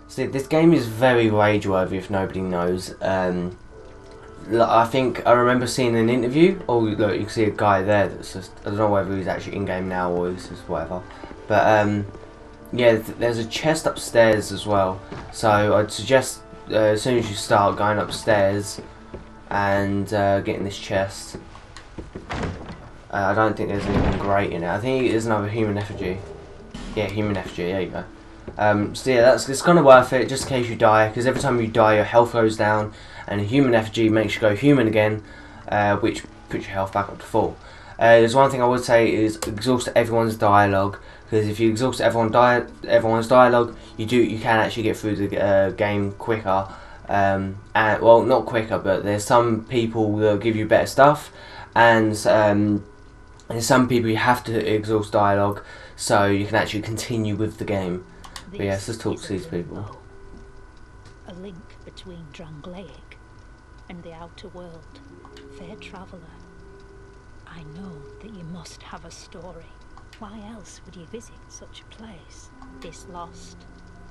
See, this game is very rage-worthy if nobody knows. I think I remember seeing an interview. Oh, look, you can see a guy there that's just, I don't know whether he's actually in-game now or he's just whatever. But, yeah, there's a chest upstairs as well. So I'd suggest, as soon as you start, going upstairs and getting this chest. I don't think there's anything great in it. I think there's another human effigy. Yeah, human effigy, there you go. So yeah, it's kind of worth it, just in case you die, because every time you die your health goes down, and a human effigy makes you go human again, which puts your health back up to full. There's one thing I would say is exhaust everyone's dialogue, because if you exhaust everyone's dialogue, you can actually get through the game quicker. And well, not quicker, but there's some people that give you better stuff, and there's some people you have to exhaust dialogue so you can actually continue with the game. But yes, let's talk to these people. A link between Drangleic and the outer world. Fair traveller, I know that you must have a story. Why else would you visit such a place? This lost,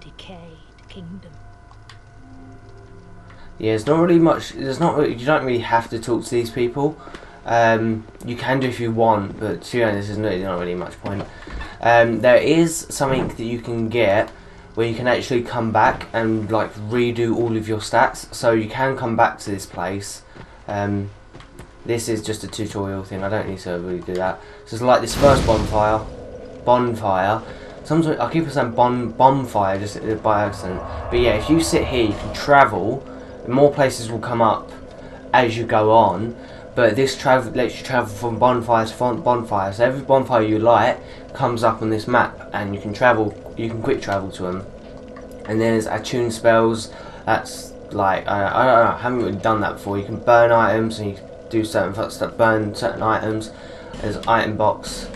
decayed kingdom. Yeah, it's not really much. There's not really, you don't really have to talk to these people. You can do if you want, but to be honest, there's not really much point. There is something that you can get where you can actually come back and like redo all of your stats. So you can come back to this place. This is just a tutorial thing. I don't need to really do that. So it's like this first bonfire. Sometimes I keep on saying bonfire just by accident. But yeah, if you sit here, you can travel. More places will come up as you go on. But this lets you travel from bonfire to bonfire. So every bonfire you light comes up on this map, and you can travel. You can quick travel to them. And there's attune spells. That's like I don't know. I haven't really done that before. You can burn items, and you can do certain stuff. Burn certain items. There's an item box,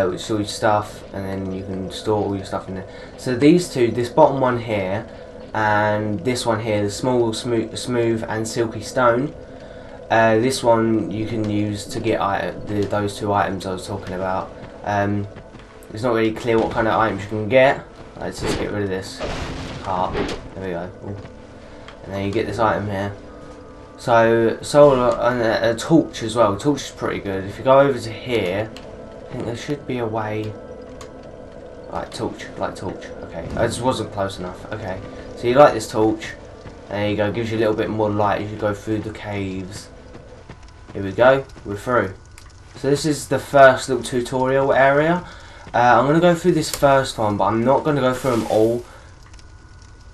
which is all your stuff, and then you can store all your stuff in there. So these two, this bottom one here, and this one here, the small, smooth, and silky stone. This one you can use to get those two items I was talking about. It's not really clear what kind of items you can get. Let's just get rid of this heart. There we go. Ooh. And then you get this item here. So solar and a torch as well. A torch is pretty good. If you go over to here, I think there should be a way. Like torch. Okay, I just wasn't close enough. Okay, so you light this torch. There you go. Gives you a little bit more light as you go through the caves. Here we go, we're through. So this is the first little tutorial area. I'm going to go through this first one, but I'm not going to go through them all.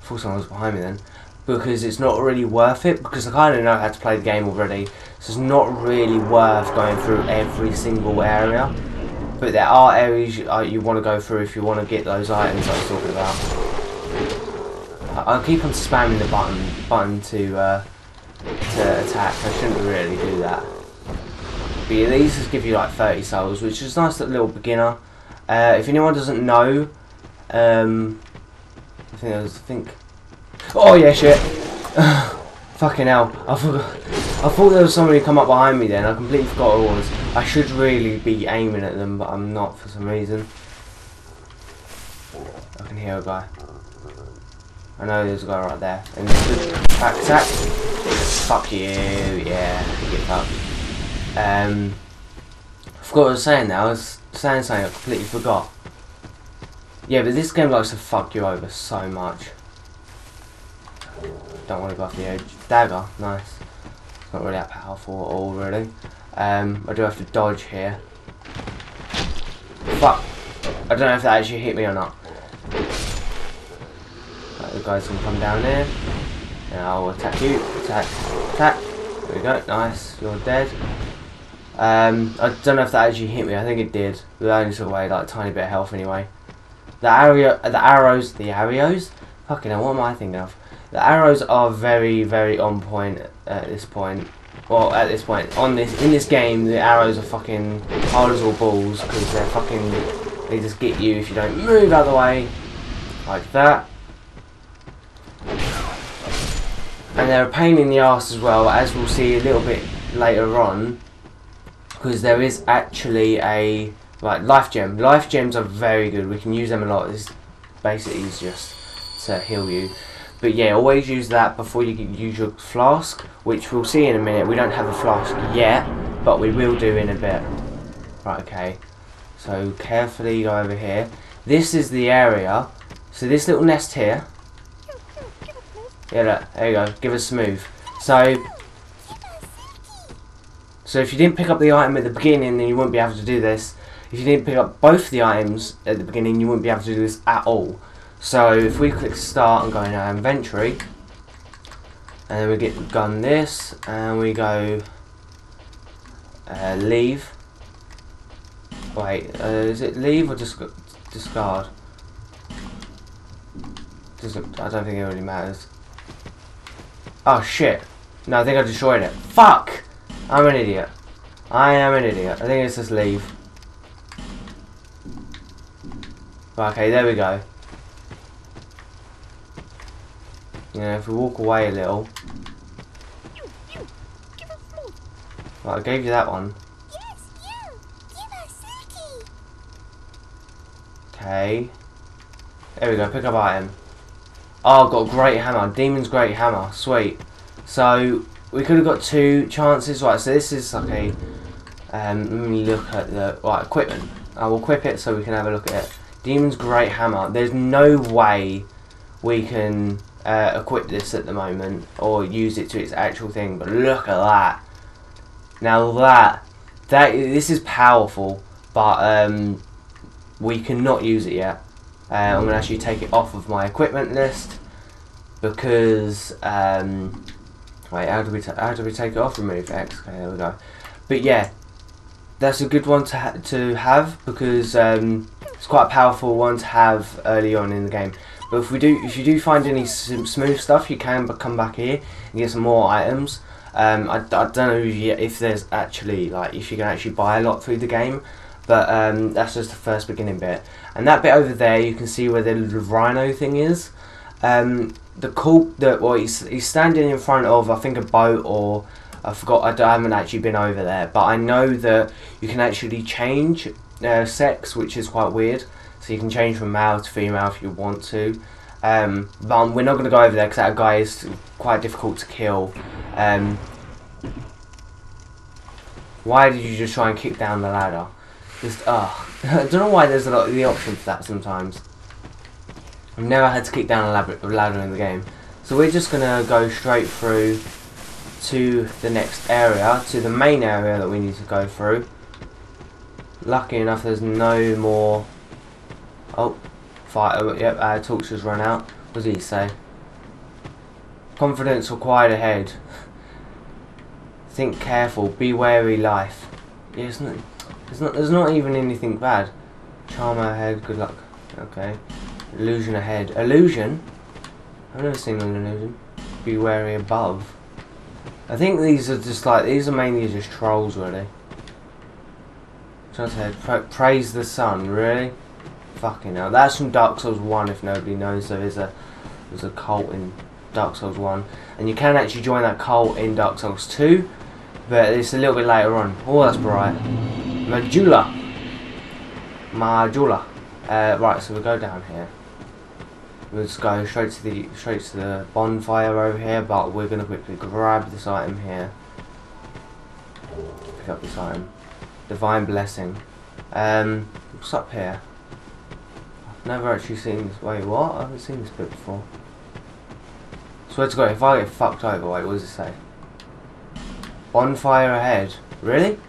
I thought someone was behind me then. Because it's not really worth it, because I kind of know how to play the game already. So it's not really worth going through every single area. But there are areas you want to go through if you want to get those items I was talking about. I'll keep on spamming the button to attack. I shouldn't really do that. But yeah, these just give you like 30 souls, which is a nice little beginner. If anyone doesn't know, I think. Oh yeah, shit! Fucking hell! I thought there was somebody come up behind me. Then I completely forgot who it was. I should really be aiming at them, but I'm not for some reason. I can hear a guy. I know there's a guy right there. And back attack. Fuck you, yeah, get fucked. I forgot what I was saying now. I was saying something I completely forgot. Yeah, but this game likes to fuck you over so much. Don't want to go off the edge. Dagger, nice. It's not really that powerful at all, really. I do have to dodge here. Fuck! I don't know if that actually hit me or not. Right, the guy's gonna come down here. And I'll attack you. Attack. There we go. Nice. You're dead. I don't know if that actually hit me. I think it did. But I only took away like a tiny bit of health anyway. The arrows. Fucking hell, what am I thinking of? The arrows are very, very on point at this point. Well, at this point, in this game, the arrows are fucking hard as all balls because they just get you if you don't move out of the way, like that. And they're a pain in the arse as well, as we'll see a little bit later on, because there is actually a life gem. Life gems are very good. We can use them a lot. This basically is just to heal you. But yeah, always use that before you use your flask, which we'll see in a minute. We don't have a flask yet, but we will do in a bit. Right, okay. So carefully go over here. This is the area. So this little nest here. Yeah, look, there you go. Give us smooth. So if you didn't pick up the item at the beginning, then you wouldn't be able to do this. If you didn't pick up both the items at the beginning, you wouldn't be able to do this at all. So if we click start and go in our inventory, and then we get gun this, and we go leave. Wait, is it leave or discard? I don't think it really matters. Oh shit! No, I think I destroyed it. Fuck! I'm an idiot. I am an idiot. I think it's just leave. Okay, there we go. You know, if we walk away a little. Right, I gave you that one. Okay. There we go, pick up item. Oh, I've got a great hammer. Demon's great hammer. Sweet. So, we could have got 2 chances. Right, so this is like a... let me look at the... Right, equipment. I will equip it so we can have a look at it. Demon's great hammer. There's no way we can equip this at the moment or use it to its actual thing, but look at that. Now this is powerful, but we cannot use it yet. I'm going to actually take it off of my equipment list because wait, how do we take it off? Remove X. Okay, there we go. But yeah, that's a good one to have because it's quite a powerful one to have early on in the game. But if you do find any smooth stuff, you can come back here and get some more items. I don't know if there's actually if you can actually buy a lot through the game, but that's just the first beginning bit. And that bit over there, you can see where the rhino thing is. He's standing in front of, I think, a boat, or I forgot. I haven't actually been over there, but I know that you can actually change sex, which is quite weird. So you can change from male to female if you want to. But we're not going to go over there because that guy is quite difficult to kill. Why did you just try and kick down the ladder? Just I don't know why there's the option for that sometimes. I've never had to kick down a ladder in the game. So we're just going to go straight through to the next area, to the main area that we need to go through. Lucky enough there's no more... Oh, fire. Yep, our torch has run out. What does he say? Confidence required ahead. Think careful. Be wary life. Yeah, there's not even anything bad. Charm ahead. Good luck. Okay. Illusion ahead. Illusion? I've never seen an illusion. Be wary above. I think these are just these are mainly just trolls, really. Just ahead. Praise the sun. Really? Fucking hell. That's from Dark Souls 1, if nobody knows. There's a cult in Dark Souls 1. And you can actually join that cult in Dark Souls 2. But it's a little bit later on. Oh, that's bright. Majola. Right, so we'll go down here. We'll just go straight to the bonfire over here. But we're going to quickly grab this item here. Pick up this item. Divine Blessing. What's up here? Never actually seen this. Wait, what? I haven't seen this bit before. Swear to God, if I get fucked over, wait, what does it say? Bonfire ahead. Really?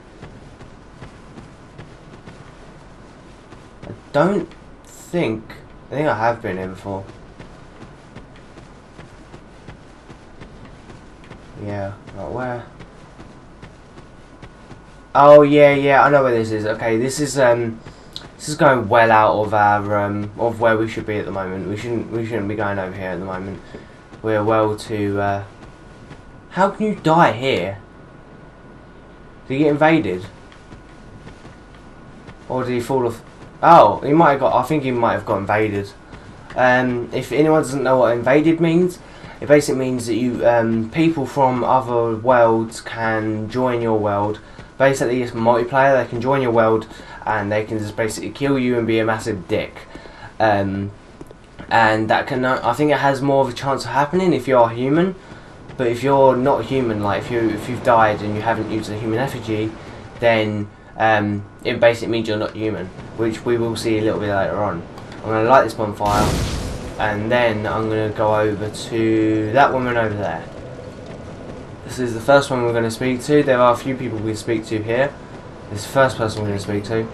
I think I have been here before. Yeah, right, where? Oh yeah, I know where this is. Okay, this is going well out of our of where we should be at the moment. We shouldn't be going over here at the moment. We're well to. How can you die here? Did he get invaded? Or did he fall off? Oh, he might have got. I think he might have got invaded. If anyone doesn't know what invaded means, it basically means that you people from other worlds can join your world. Basically, it's multiplayer. They can join your world and they can just basically kill you and be a massive dick. and that can, I think it has more of a chance of happening if you're human. But if you're not human, like if you've died and you haven't used a human effigy, then it basically means you're not human, which we will see a little bit later on. I'm going to light this bonfire, and then I'm going to go over to that woman over there. This is the first one we're going to speak to. There are a few people we speak to here. This is the first person we're going to speak to.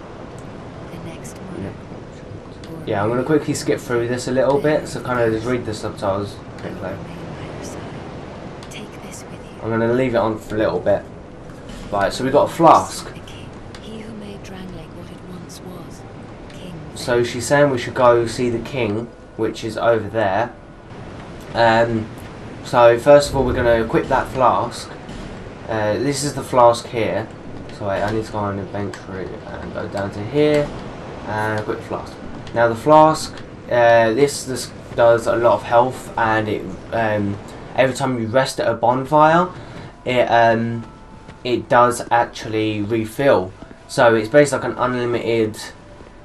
Yeah, I'm going to quickly skip through this a little bit, so kind of just read the subtitles quickly. I'm going to leave it on for a little bit. Right, so we've got a flask. So she's saying we should go see the king, which is over there. So first of all, we're going to equip that flask. This is the flask here. So wait, I need to go on inventory and go down to here and equip flask. Now the flask, this does a lot of health, and it every time you rest at a bonfire, it does actually refill. So it's basically like an unlimited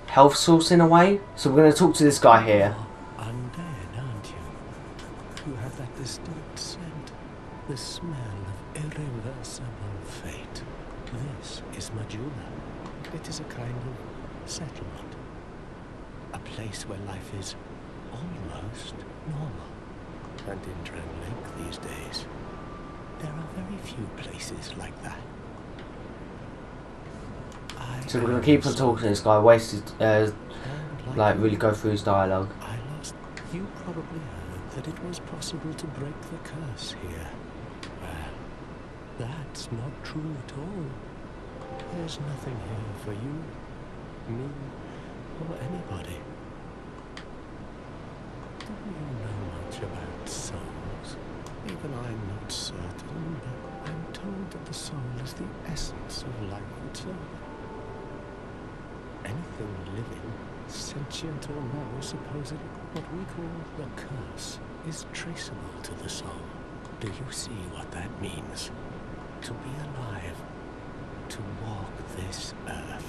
health source in a way. So we're going to talk to this guy here. Undead, aren't you? You have that distinct scent, the smell of irreversible fate. This is Majola. It is a kind of settlement, a place where life is almost normal. And in Drang Lake these days, there are very few places like that. So we're going to keep on talking to this guy, like really go through his dialogue. You probably heard that it was possible to break the curse here. Well, that's not true at all. There's nothing here for you, me, or anybody. Do you know much about souls? Even I'm not certain, but I'm told that the soul is the essence of life itself. Anything living, sentient or no, supposedly, what we call the curse, is traceable to the soul. Do you see what that means? To be alive, to walk this earth.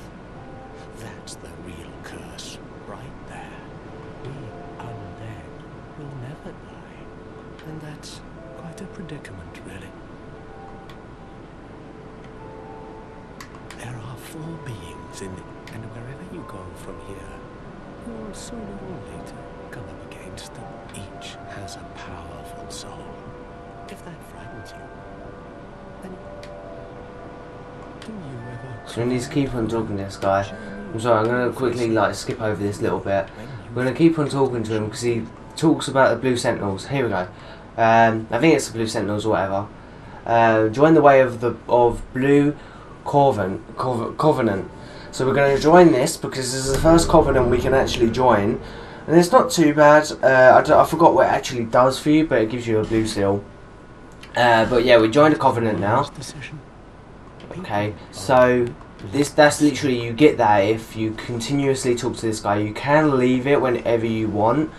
That's the real curse, right there. We undead will never die, and that's quite a predicament, really. There are 4 beings in it. And wherever you go from here, you'll sooner or later come up against them. Each has a powerful soul. If that frightens you, then do you ever... So we need to keep on talking to this guy. I'm sorry, I'm going to quickly like skip over this little bit. We're going to keep on talking to him because he talks about the Blue Sentinels. Here we go. I think it's the Blue Sentinels or whatever. Join the way of the Blue Covenant. So we're going to join this because this is the first Covenant we can actually join, and it's not too bad. I forgot what it actually does for you, but it gives you a blue seal. But yeah, we joined a Covenant now. Okay, so that's literally, you get that if you continuously talk to this guy. You can leave it whenever you want.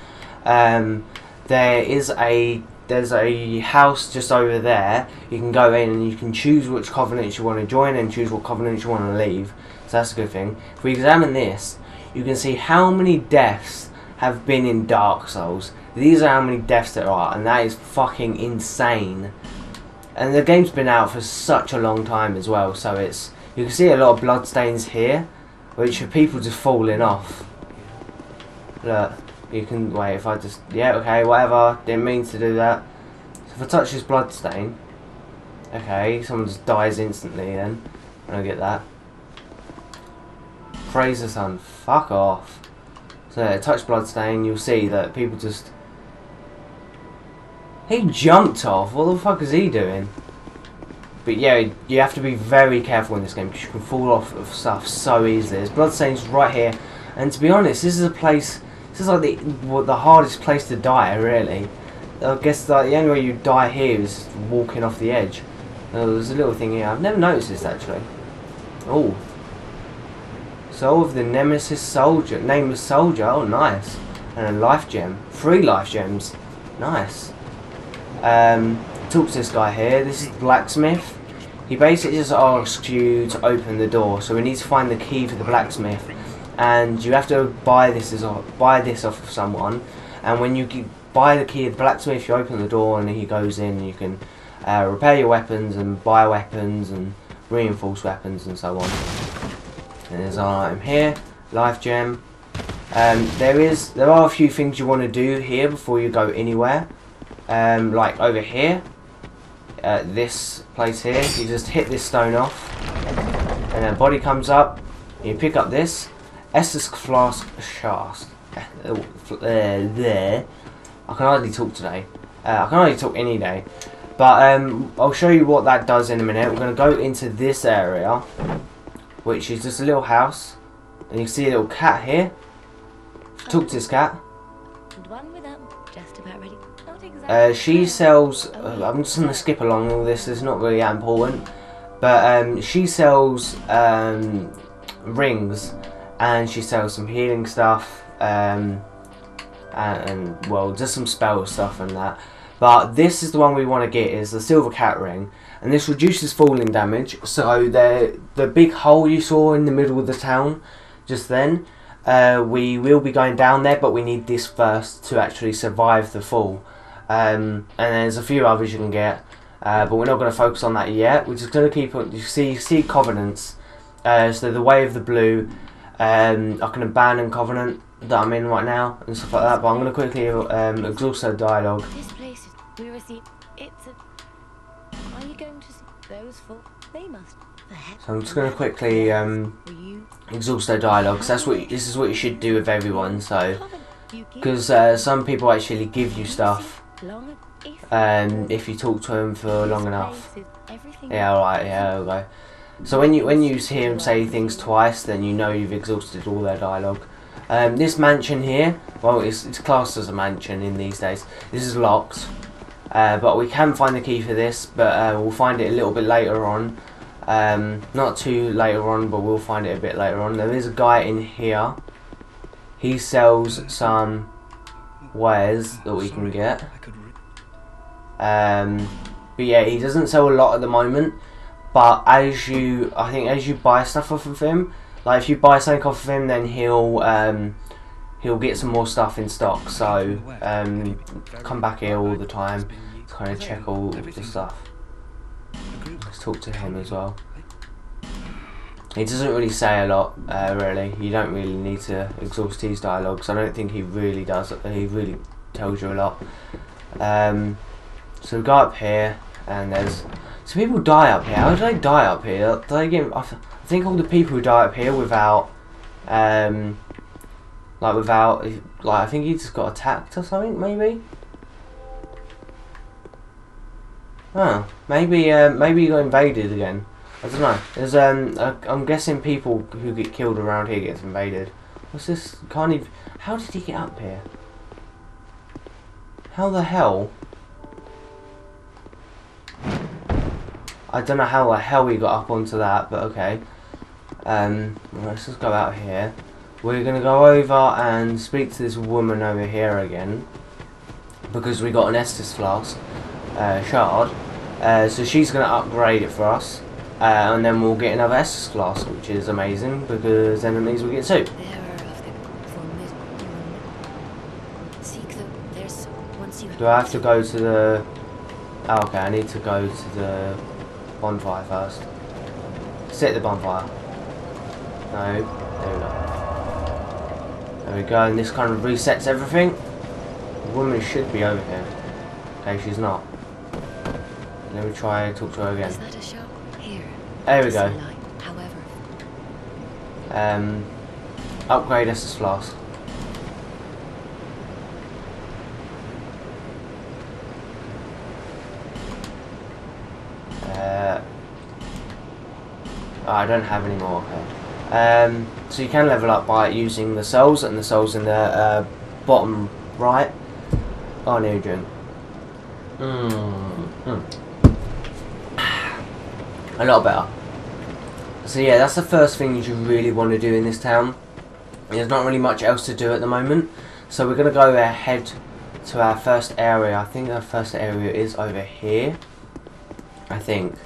There's a house just over there. You can go in and you can choose which Covenant you want to join and choose what Covenant you want to leave. So that's a good thing. If we examine this, you can see how many deaths have been in Dark Souls. These are how many deaths there are, and that is fucking insane. And the game's been out for such a long time as well, so you can see a lot of blood stains here, which are people just falling off. Look, you can wait if I just, yeah, okay, whatever, didn't mean to do that. So if I touch this blood stain, okay, someone just dies instantly then. I don't get that. Praise the sun, fuck off. So touch bloodstain, you'll see that people just... He jumped off, what the fuck is he doing? But yeah, you have to be very careful in this game because you can fall off of stuff so easily. There's bloodstains right here, and to be honest, this is like the hardest place to die, really. I guess like, the only way you die here is walking off the edge. There's a little thing here, I've never noticed this actually. Oh. Soul of the Nameless Soldier, oh nice. And a life gem, 3 life gems, nice. Talk to this guy here, this is the blacksmith. He basically just asks you to open the door, so we need to find the key for the blacksmith. And you have to buy this off of someone. and when you buy the key of the blacksmith, you open the door and he goes in, and you can repair your weapons and buy weapons and reinforce weapons and so on. And there's an item here, life gem. There are a few things you want to do here before you go anywhere. Like over here, this place here, you just hit this stone off, and then body comes up. You pick up this Estus flask shaft. There, I can hardly talk today. I can hardly talk any day. But I'll show you what that does in a minute. We're going to go into this area, which is just a little house, and you can see a little cat here. Talk to this cat. She sells. I'm just going to skip along all this. It's not really that important, but she sells rings, and she sells some healing stuff, and well, just some spell stuff and that. But this is the one we want to get, is the silver cat ring, and this reduces falling damage. So the big hole you saw in the middle of the town just then, we will be going down there, but we need this first to actually survive the fall. And there's a few others you can get, but we're not going to focus on that yet. We're just going to keep on. You see covenants. So the way of the blue, I can abandon covenant that I'm in right now and stuff like that. But I'm going to quickly exhaust her dialogue. This place is. We receive. It's a. Are you going to see those for? They must. So I'm just going to quickly exhaust their dialogue. Cause this is what you should do with everyone. So because some people actually give you stuff. If you talk to them for long enough. Yeah, alright, yeah, there we go. So when you hear them say things twice, then you know you've exhausted all their dialogue. This mansion here, well, it's classed as a mansion in these days. This is locked, but we can find the key for this, but we'll find it a little bit later on. Not too later on, but we'll find it a bit later on. There is a guy in here. He sells some wares that we can get. But yeah, he doesn't sell a lot at the moment. But I think as you buy stuff off of him, like if you buy something off of him, then he'll get some more stuff in stock. So come back here all the time to kind of check all the stuff. Let's talk to him as well. He doesn't really say a lot, really. You don't really need to exhaust his dialogues. I don't think he really does. He really tells you a lot. So we go up here, and there's. So people die up here. How do they die up here? Do they get? I think all the people who die up here without, like I think he just got attacked or something, maybe. Oh, maybe he got invaded again. I don't know. There's I'm guessing people who get killed around here gets invaded. What's this? Can't even. How did he get up here? How the hell? I don't know how the hell we got up onto that, but okay. Let's just go out here. We're gonna go over and speak to this woman over here again, because we got an Estus flask shard. So she's gonna upgrade it for us, and then we'll get another Estus flask, which is amazing because then it means we get two. Do I have to go to the? Oh, okay, I need to go to the bonfire first. Set the bonfire. No, there we go. There we go, and this kind of resets everything. The woman should be over here. Okay, she's not. Let me try and talk to her again. Is that a shop? Here. There we go. However. Upgrade Estus flask. I don't have any more. Okay. So you can level up by using the souls, and the souls in the bottom right. Oh, new drink. A lot better. So yeah, that's the first thing you really want to do in this town. There's not really much else to do at the moment, so we're gonna go ahead to our first area. I think our first area is over here. I think.